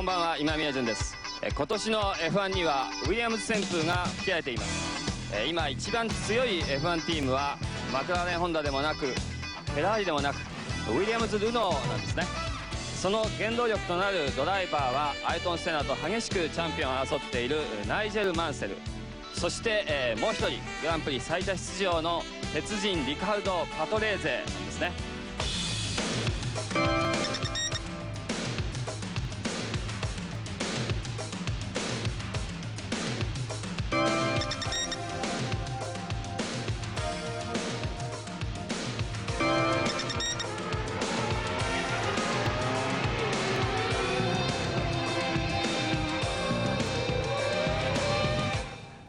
こんばんは、今宮潤です。今年の F1 にはウィリアムズ旋風が吹き荒れています。今一番強い F1 チームはマクラーレンホンダでもなくフェラーリでもなくウィリアムズルノーなんですね。その原動力となるドライバーはアイトン・セナと激しくチャンピオンを争っているナイジェル・マンセル、そして、もう一人グランプリ最多出場の鉄人リカルド・パトレーゼなんですね。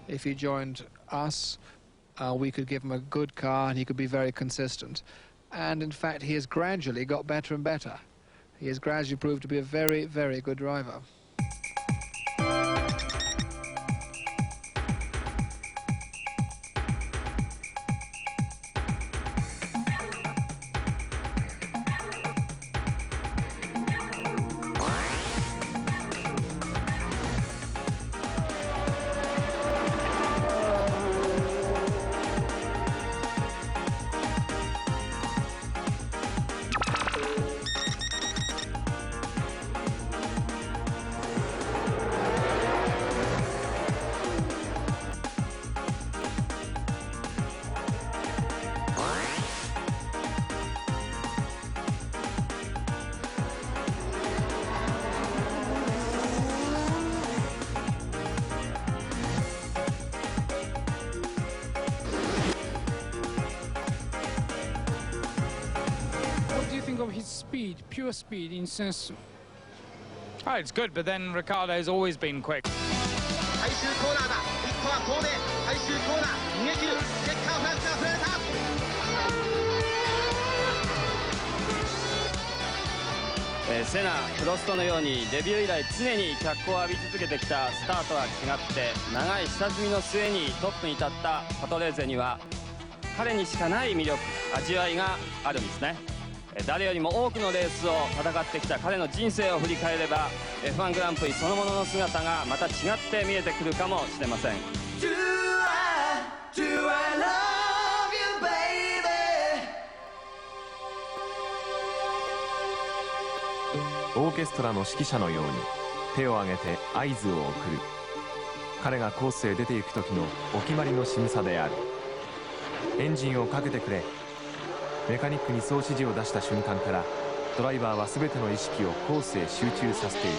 If he joined us, we could give him a good car and he could be very consistent. And in fact, he has gradually got better and better. He has gradually proved to be a very, very good driver. Of his speed, pure speed in sense. Oh, it's good, but then Ricciardo's always been quick. 最終コーナーだ。一歩は遠目。最終コーナー逃げ切る。結果フランスが振られた。セナ、プロストのようにデビュー以来常に脚光を浴び続けてきたスタートは違って長い下積みの末にトップに立ったパトレーゼには彼にしかない魅力、味わいがあるんですね。誰よりも多くのレースを戦ってきた彼の人生を振り返れば F1 グランプリそのものの姿がまた違って見えてくるかもしれません。オーケストラの指揮者のように手を挙げて合図を送る。彼がコースへ出ていく時のお決まりの仕草である。エンジンをかけてくれ。メカニックにそう指示を出した瞬間からドライバーは全ての意識をコースへ集中させてい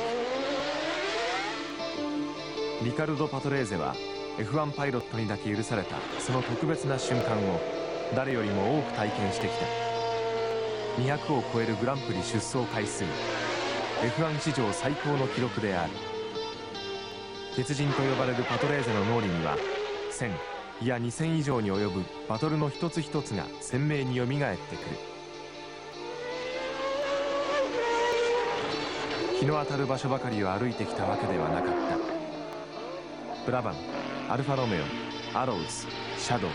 く。リカルド・パトレーゼは F1 パイロットにだけ許されたその特別な瞬間を誰よりも多く体験してきた。200を超えるグランプリ出走回数、 F1 史上最高の記録である。鉄人と呼ばれるパトレーゼの脳裏には1000いや2000以上に及ぶバトルの一つ一つが鮮明によみがえってくる。日の当たる場所ばかりを歩いてきたわけではなかった。ブラバン、アルファロメオ、アローズ、シャドウ、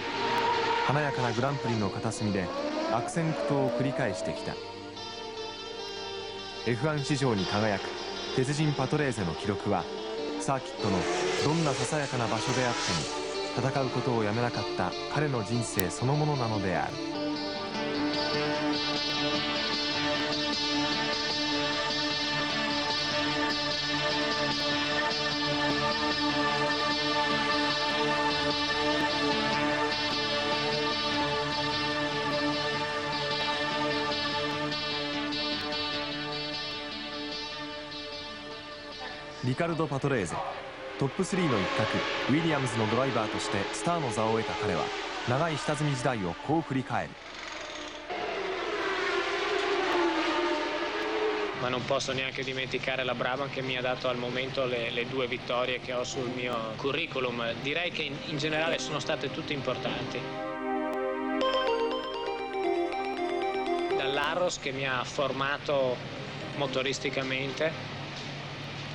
華やかなグランプリの片隅で悪戦苦闘を繰り返してきた。 F1 史上に輝く鉄人パトレーゼの記録はサーキットのどんなささやかな場所であっても戦うことをやめなかった彼の人生そのものなのである。リカルド・パトレーゼ、トップ3の一角ウィリアムズのドライバーとしてスターの座を得た彼は長い下積み時代をこう振り返る。Ma non posso neanche dimenticare la Brabham che mi ha dato al momento le due vittorie che ho sul mio curriculum. Direi che in generale sono state tutte importanti. Dall'Arros che mi ha formato motoristicamente,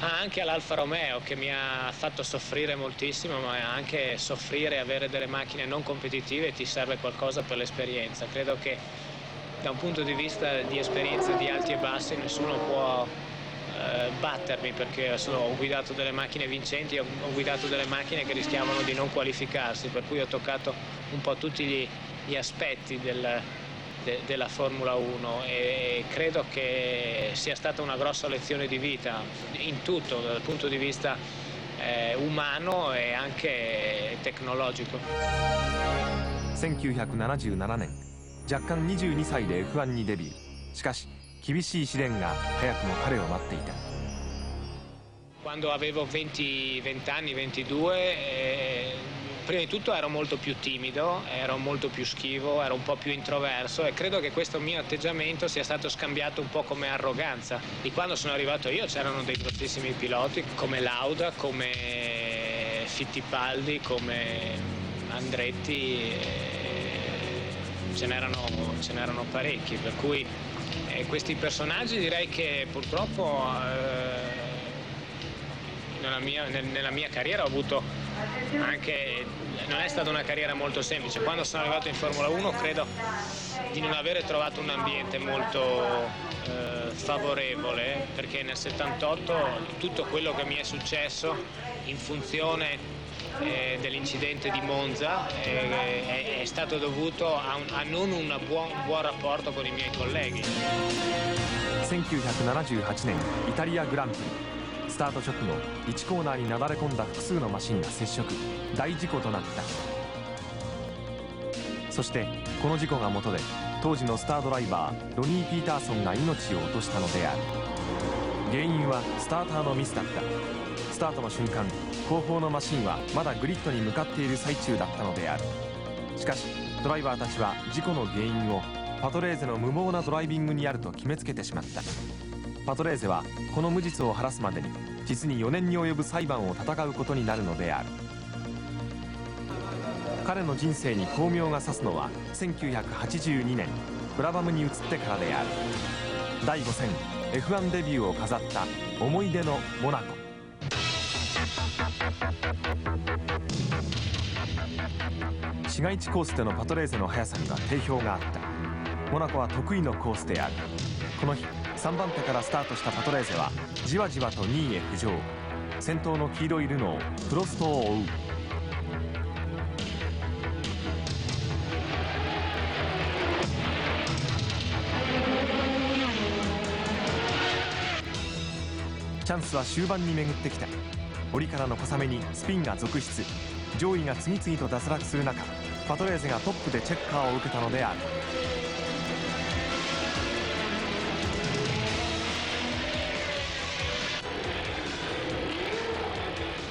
anche all'Alfa Romeo che mi ha fatto soffrire moltissimo, ma anche soffrire e avere delle macchine non competitive ti serve qualcosa per l'esperienza. Credo che da un punto di vista di esperienza di alti e bassi nessuno può battermi, perché ho guidato delle macchine vincenti, ho guidato delle macchine che rischiavano di non qualificarsi, per cui ho toccato un po' tutti gli aspetti della Formula 1 e credo che sia stata una grossa lezione di vita in tutto, dal punto di vista umano e anche tecnologico. 1977年、若干22歳で F1 にデビュー。しかし厳しい試練が早くも彼を待っていた。Quando avevo 20 anni, 22, prima di tutto ero molto più timido, ero molto più schivo, ero un po' più introverso e credo che questo mio atteggiamento sia stato scambiato un po' come arroganza. Di quando sono arrivato io c'erano dei grossissimi piloti come Lauda, come Fittipaldi, come Andretti, ce n'erano parecchi, per cui questi personaggi direi che purtroppo nella mia carriera ho avuto anche, non è stata una carriera molto semplice. Quando sono arrivato in Formula 1 credo di non avere trovato un ambiente molto favorevole, perché nel 78 tutto quello che mi è successo in funzione dell'incidente di Monza è stato dovuto a non un buon rapporto con i miei colleghi. 1978年イタリアグランプリ、スタート直後1コーナーになだれ込んだ複数のマシンが接触、大事故となった。そしてこの事故が元で当時のスタードライバーロニー・ピーターソンが命を落としたのである。原因はスターターのミスだった。スタートの瞬間、後方のマシンはまだグリッドに向かっている最中だったのである。しかしドライバーたちは事故の原因をパトレーゼの無謀なドライビングにあると決めつけてしまった。パトレーゼはこの無実を晴らすまでに実に4年に及ぶ裁判を戦うことになるのである。彼の人生に光明が差すのは1982年ブラバムに移ってからである。第5戦 F1 デビューを飾った思い出のモナコ。市街地コースでのパトレーゼの速さには定評があった。モナコは得意のコースである。この日3番手からスタートしたパトレーゼはじわじわと2位へ浮上。先頭の黄色いルノープロストを追う。チャンスは終盤に巡ってきた。折からの小雨にスピンが続出、上位が次々と脱落する中、パトレーゼがトップでチェッカーを受けたのである。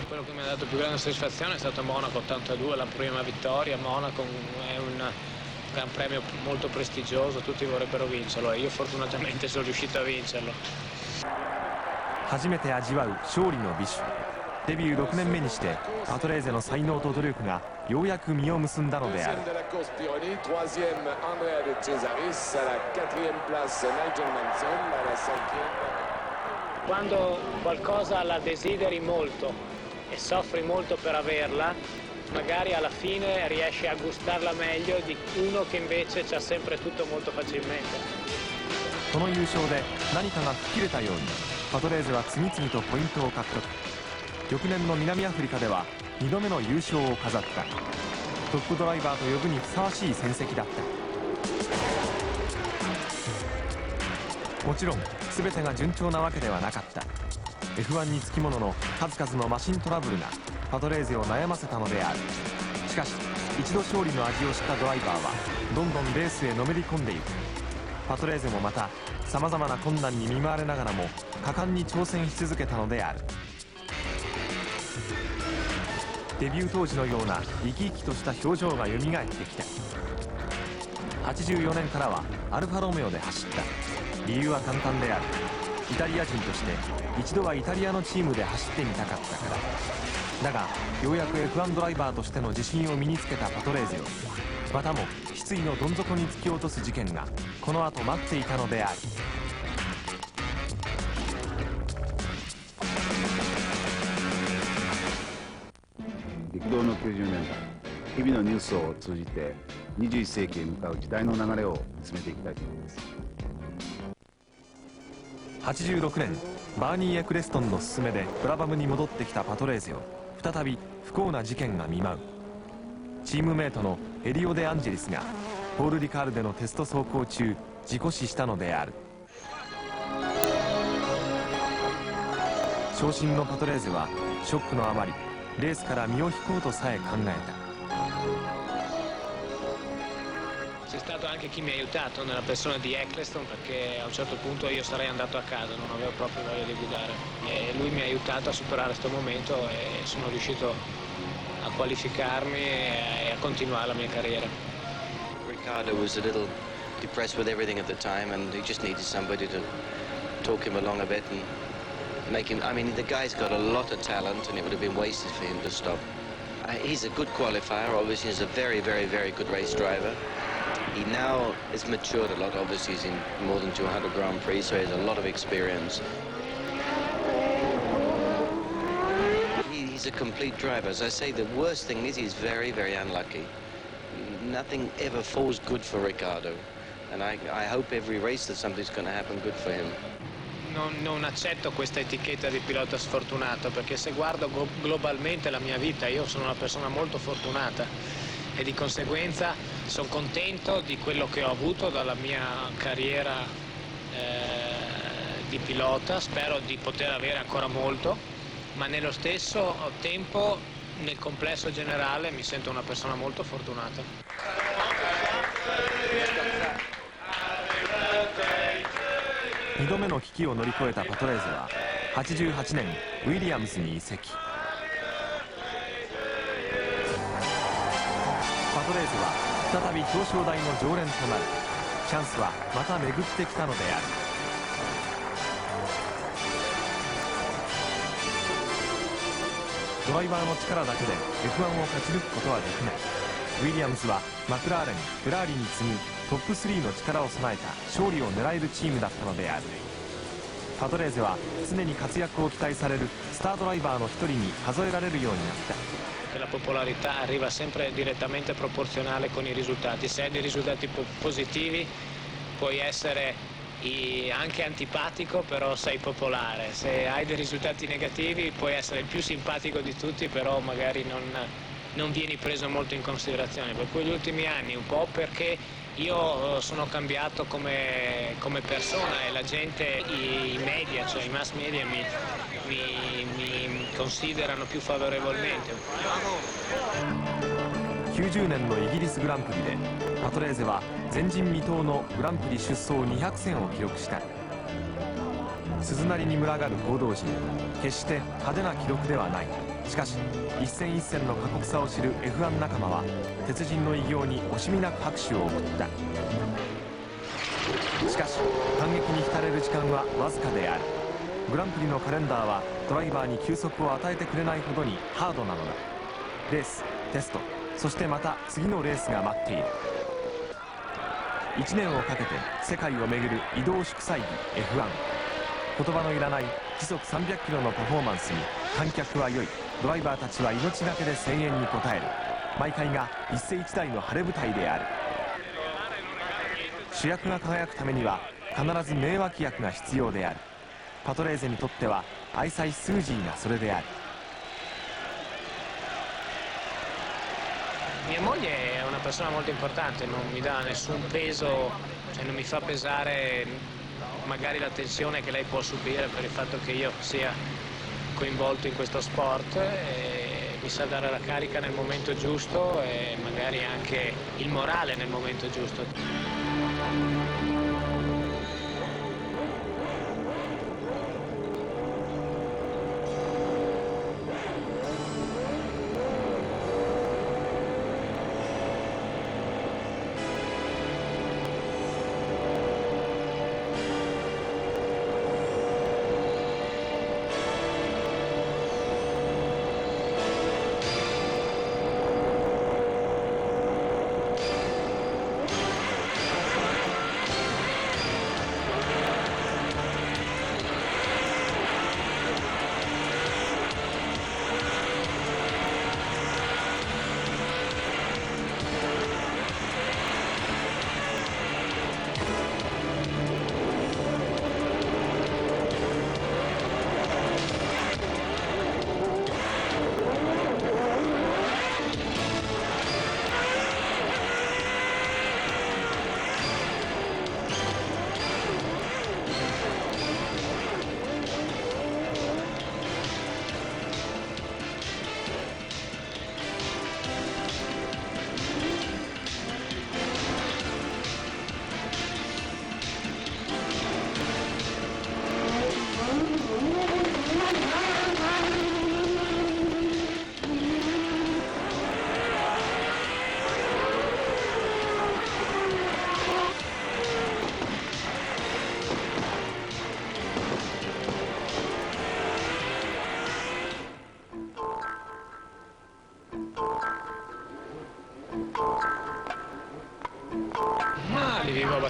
Quello che mi ha dato più grande soddisfazione è stato Monaco 82, la prima vittoria. Monaco è un gran premio molto prestigioso, tutti vorrebbero vincerlo e io fortunatamente sono riuscito a vincerlo. 初めて味わう勝利の美酒。デビュー6年目にしてパトレーゼの才能と努力がようやく実を結んだのである。Quando qualcosa la desideri molto e soffri molto per averla, magari alla fine riesci a gustarla meglio di uno che invece c'ha sempre tutto molto facilmente. この優勝で何かが吹っ切れたようにパトレーゼは次々とポイントを獲得。翌年の南アフリカでは2度目の優勝を飾った。トップドライバーと呼ぶにふさわしい戦績だった。もちろん全てが順調なわけではなかった。 F1 につきものの数々のマシントラブルがパトレーゼを悩ませたのである。しかし一度勝利の味を知ったドライバーはどんどんレースへのめり込んでいく。パトレーゼもまたさまざまな困難に見舞われながらも果敢に挑戦し続けたのである。デビュー当時のような生き生きとした表情がよみがえってきた。84年からはアルファロメオで走った。理由は簡単である。イタリア人として一度はイタリアのチームで走ってみたかったから。だがようやく F1 ドライバーとしての自信を身につけたパトレーゼをまたも失意のどん底に突き落とす事件がこの後待っていたのである。激動の90年代、日々のニュースを通じて21世紀へ向かう時代の流れを見つめていきたいと思います。86年バーニー・エクレストンの勧めでブラバムに戻ってきたパトレーゼを再び不幸な事件が見舞う。チームメートのエリオ・デ・アンジェリスがポール・リカールでのテスト走行中事故死したのである。昇進のパトレーゼはショックのあまりレースから身を引こうとさえ考えた。C'è stato anche chi mi ha aiutato nella persona di Eccleston, perché a un certo punto io sarei andato a casa, non avevo proprio voglia di guidare e lui mi ha aiutato a superare questo momento e sono riuscito a qualificarmi e a continuare la mia carriera. Ricciardo was a little depressed with everything at the time and he just needed somebody to talk him along a bit and make him, I mean, the guy's got a lot of talent and it would have been wasted for him to stop. He's a good qualifier, obviously he's a very, very, very good race driver. He now has matured a lot, obviously he's in more than 200 Grand Prix, so he has a lot of experience. He's a complete driver. As I say, the worst thing is he's very, very unlucky. Nothing ever falls good for Ricciardo, and I hope every race that something's going to happen good for him. Non accetto questa etichetta di pilota sfortunato, perché se guardo globalmente la mia vita, io sono una persona molto fortunata e di conseguenza sono contento di quello che ho avuto dalla mia carriera di pilota. Spero di poter avere ancora molto, ma nello stesso tempo nel complesso generale mi sento una persona molto fortunata. 2度目の危機を乗り越えたパトレーゼは88年ウィリアムズに移籍。パトレーゼは再び表彰台の常連となる。チャンスはまた巡ってきたのである。ドライバーの力だけで F1 を勝ち抜くことはできない。ウィリアムズはマクラーレン、フェラーリに次ぐトップ3の力を備えた勝利を狙えるチームだったのである。パトレーゼは常に活躍を期待されるスタードライバーの一人に数えられるようになった。La popolarità arriva sempre direttamente proporzionale con i risultati. Se hai dei risultati positivi puoi essere anche antipatico, però sei popolare. Se hai dei risultati negativi puoi essere il più simpatico di tutti, però magari non vieni preso molto in considerazione. Per cui gli ultimi anni, un po' perché io sono cambiato come persona e la gente, i media, cioè i mass media mi considerano più favorevolmente. 90年のイギリスグランプリでパトレーゼは前人未到のグランプリ出走200戦を記録した。鈴なりに群がる報道陣、決して派手な記録ではない。しかし一戦一戦の過酷さを知る F1 仲間は鉄人の偉業に惜しみなく拍手を送った。しかし感激に浸れる時間はわずかである。グランプリのカレンダーはドライバーに休息を与えてくれないほどにハードなのだ。レース、テスト、そしてまた次のレースが待っている。1年をかけて世界を巡る移動祝祭儀 F1。 言葉のいらない時速300キロのパフォーマンスに観客は酔い、ドライバーたちは命がけで声援に応える。毎回が一世一代の晴れ舞台である。主役が輝くためには必ず名脇役が必要である。パトレーゼにとっては愛妻スージーがそれである。Mia moglie è una persona molto importante, non mi dà nessun peso, cioè non mi fa pesare magari la tensione che lei può subire per il fatto che io sia coinvolto in questo sport, e mi sa dare la carica nel momento giusto e magari anche il morale nel momento giusto.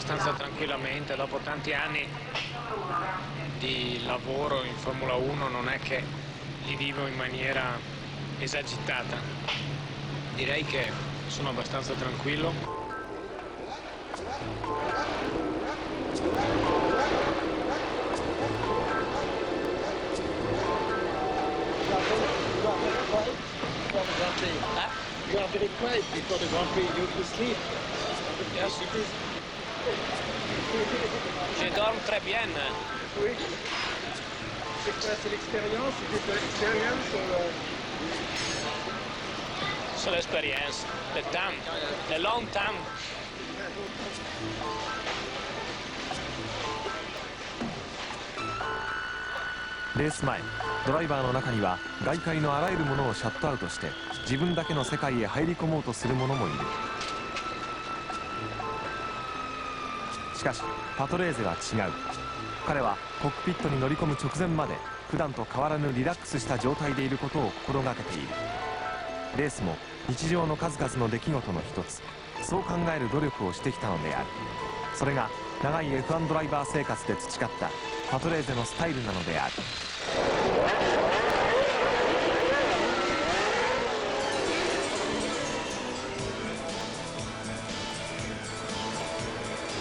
abbastanza tranquillamente. Dopo tanti anni di lavoro in Formula 1 non è che li vivo in maniera esagitata. Direi che sono abbastanza tranquillo. You are very quiet before the Grand Prix. You sleep. Yes. Je dors très bien. Oui. C'est quoi? C'est l'expérience? C'est l'expérience? C'est l'expérience, le temps, le long temps.レース前、ドライバーの中には外界のあらゆるものをシャットアウトして自分だけの世界へ入り込もうとする者もいる。しかしパトレーゼは違う。彼はコックピットに乗り込む直前まで普段と変わらぬリラックスした状態でいることを心がけている。レースも日常の数々の出来事の一つ、そう考える努力をしてきたのである。それが長い F1 ドライバー生活で培ったパトレーゼのスタイルなのである。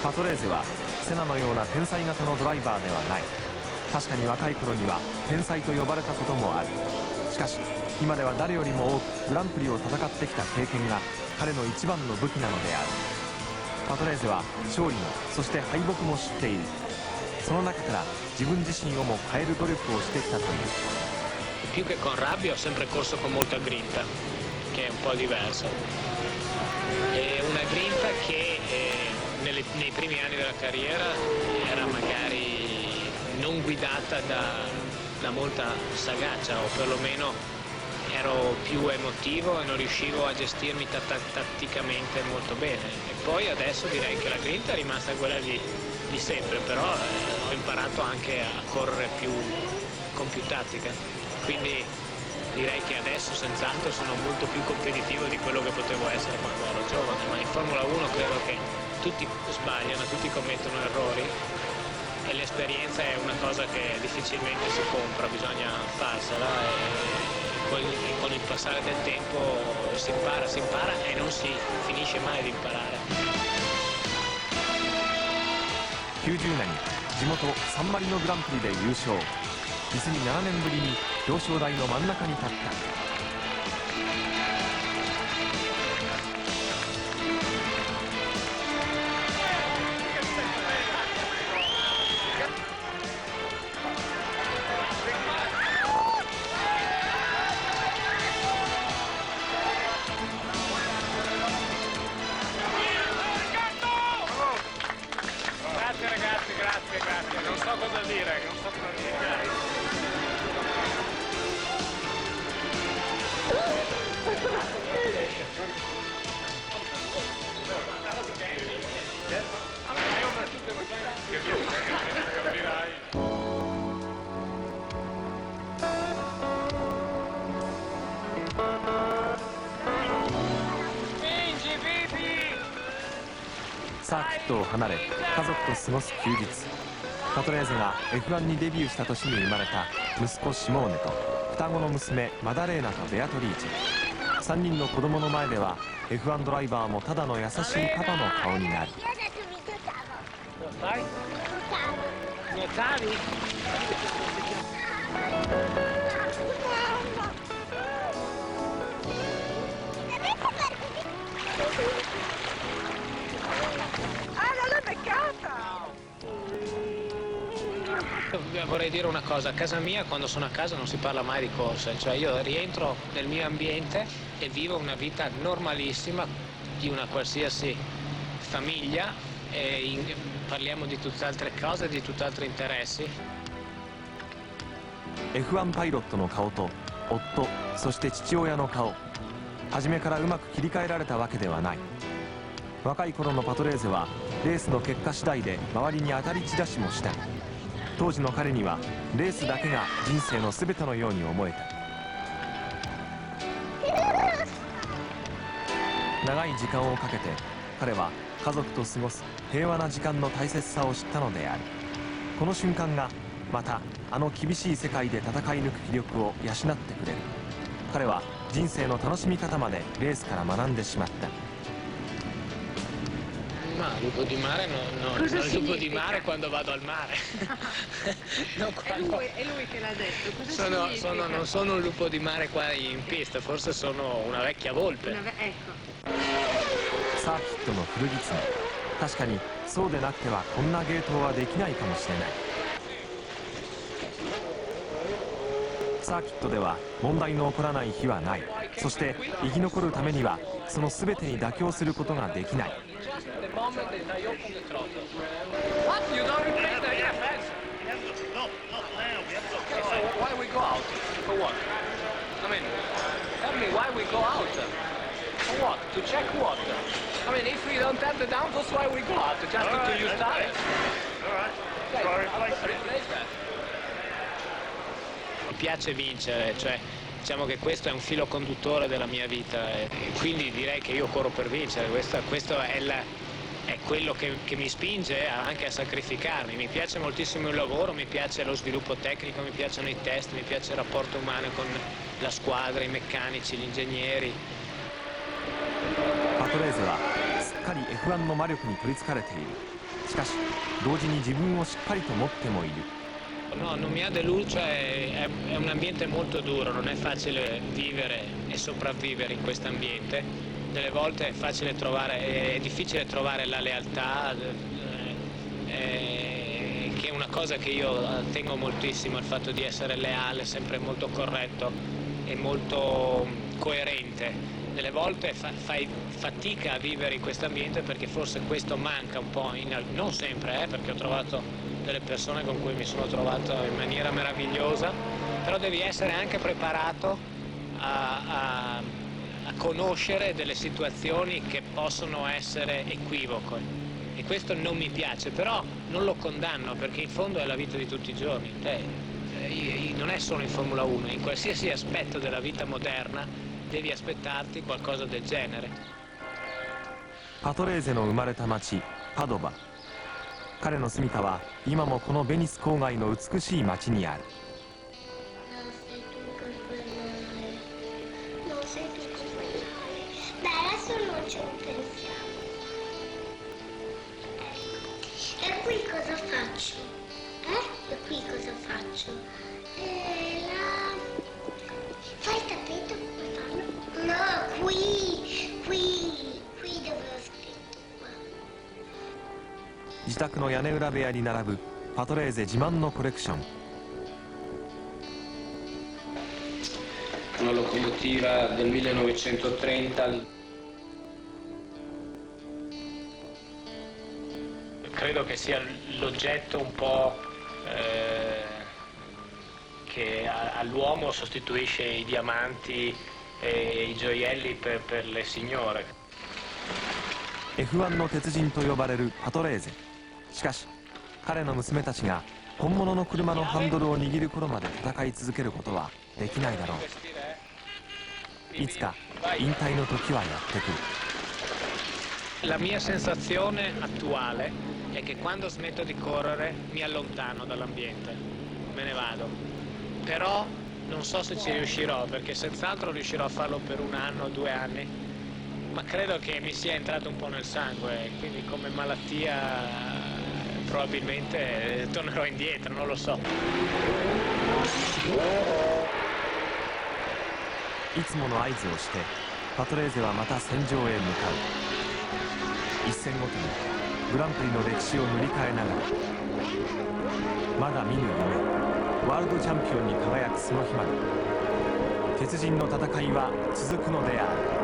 パトレーゼはセナのような天才型のドライバーではない。確かに若い頃には天才と呼ばれたこともある。しかし今では誰よりも多くグランプリを戦ってきた経験が彼の一番の武器なのである。パトレーゼは勝利もそして敗北も知っている。その中から自分自身をも変える努力をしてきたという。Più che con rabbia ho sempre corso con molta grinta, che è un po' diversa. È una grinta che nei primi anni della carriera era magari non guidata da molta sagacia, o perlomeno ero più emotivo e non riuscivo a gestirmi tatticamente molto bene. E poi adesso direi che la grinta è rimasta quella di sempre, però ho imparato anche a correre con più tattica. Quindi direi che adesso senz'altro sono molto più competitivo di quello che potevo essere quando ero giovane, ma in Formula 1 credo che tutti sbagliano, tutti commettono errori e l'esperienza è una cosa che difficilmente si compra, bisogna farsela e con il passare del tempo si impara e non si finisce mai di imparare. 90年地元サンマリノグランプリで優勝。実に7年ぶりに表彰台の真ん中に立った。Grazie, non so cosa dire,サーキットを離れ家族と過ごす休日。パトレーゼが F1 にデビューした年に生まれた息子シモーネと双子の娘マダレーナとベアトリーチェ。3人の子供の前では F1 ドライバーもただの優しいパパの顔になる。Vorrei dire una cosa, a casa mia quando sono a casa non si parla mai di corse, cioè io rientro nel mio ambiente e vivo una vita normalissima di una qualsiasi famiglia e parliamo di tutt'altre cose, di tutt'altri interessi. F1 パイロットの顔と夫、そして父親の顔、初めからうまく切り替えられたわけではない。若い頃のパトレーゼはレースの結果次第で周りに当たり散らしもした。当時の彼にはレースだけが人生の全てのように思えた。長い時間をかけて彼は家族と過ごす平和な時間の大切さを知ったのである。この瞬間がまたあの厳しい世界で戦い抜く気力を養ってくれる。彼は人生の楽しみ方までレースから学んでしまった。Ma lupo di mare no, Cosa non lupo di significa? mare quando vado al mare. Non quando- È lui che l'ha detto. Cosa significa? non sono un lupo di mare qua in pista, forse sono una vecchia volpe. Ecco. サーキットの古着詰め。確かにそうでなくてはこんなゲートはできないかもしれない。サーキットでは問題の起こらない日はない。そして生き残るためにはその全てに妥協することができない。Mi piace vincere, cioè diciamo che questo è un filo conduttore della mia vita e quindi direi che io corro per vincere, questo è quello che mi spinge anche a sacrificarmi. Mi piace moltissimo il lavoro, mi piace lo sviluppo tecnico, mi piacciono i test, mi piace il rapporto umano con la squadra, i meccanici, gli ingegneri. パトレーゼはすっかり F1 の魔力に取りつかれている。しかし同時に自分をしっかりと持ってもいる。 No, non mi ha deluso, è un ambiente molto duro, non è facile vivere e sopravvivere in questo ambiente. Delle volte è difficile trovare la lealtà, che è una cosa che io tengo moltissimo, il fatto di essere leale, sempre molto corretto e molto coerente. Delle volte fai fatica a vivere in questo ambiente perché forse questo manca un po', non sempre, perché ho trovato delle persone con cui mi sono trovato in maniera meravigliosa, però devi essere anche preparato a conoscere delle situazioni che possono essere equivoche e questo non mi piace, però non lo condanno perché in fondo è la vita di tutti i giorni. Non è solo in Formula 1, in qualsiasi aspetto della vita moderna devi aspettarti qualcosa del genere. パトレーゼの生まれた町パドバ。彼の住処は今もこのベニス郊外の美しい町にある。自宅の屋根裏部屋に並ぶパトレーゼ自慢のコレクション。 Una locomotiva del 1930. Credo che sia l'oggetto un po' che all'uomo sostituisce i diamanti e i gioielli per le signore. F1 の鉄人と呼ばれるパトレーゼ。しかし彼の娘たちが本物の車のハンドルを握る頃まで戦い続けることはできないだろう。いつか引退の時はやってくる。 La mia sensazione attuale è che quando smetto di correre mi allontano dall'ambiente, me ne vado. Però non so se ci riuscirò, perché senz'altro riuscirò a farlo per 1 anno o 2 anni, ma credo che mi sia entrato un po' nel sangue, quindi come malattia probabilmente tornerò indietro, non lo so. いつもの合図をしてパトレーゼはまた戦場へ向かう。一戦ごとにグランプリの歴史を塗り替えながらまだ見ぬ夢、ワールドチャンピオンに輝くその日まで鉄人の戦いは続くのである。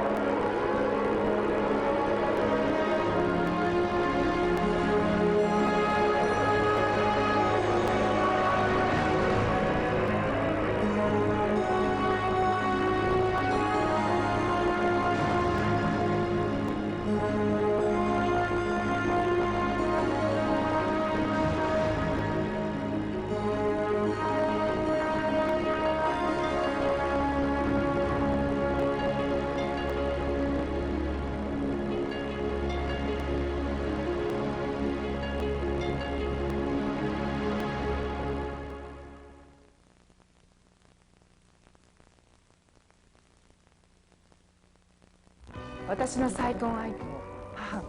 私の再婚相手を母が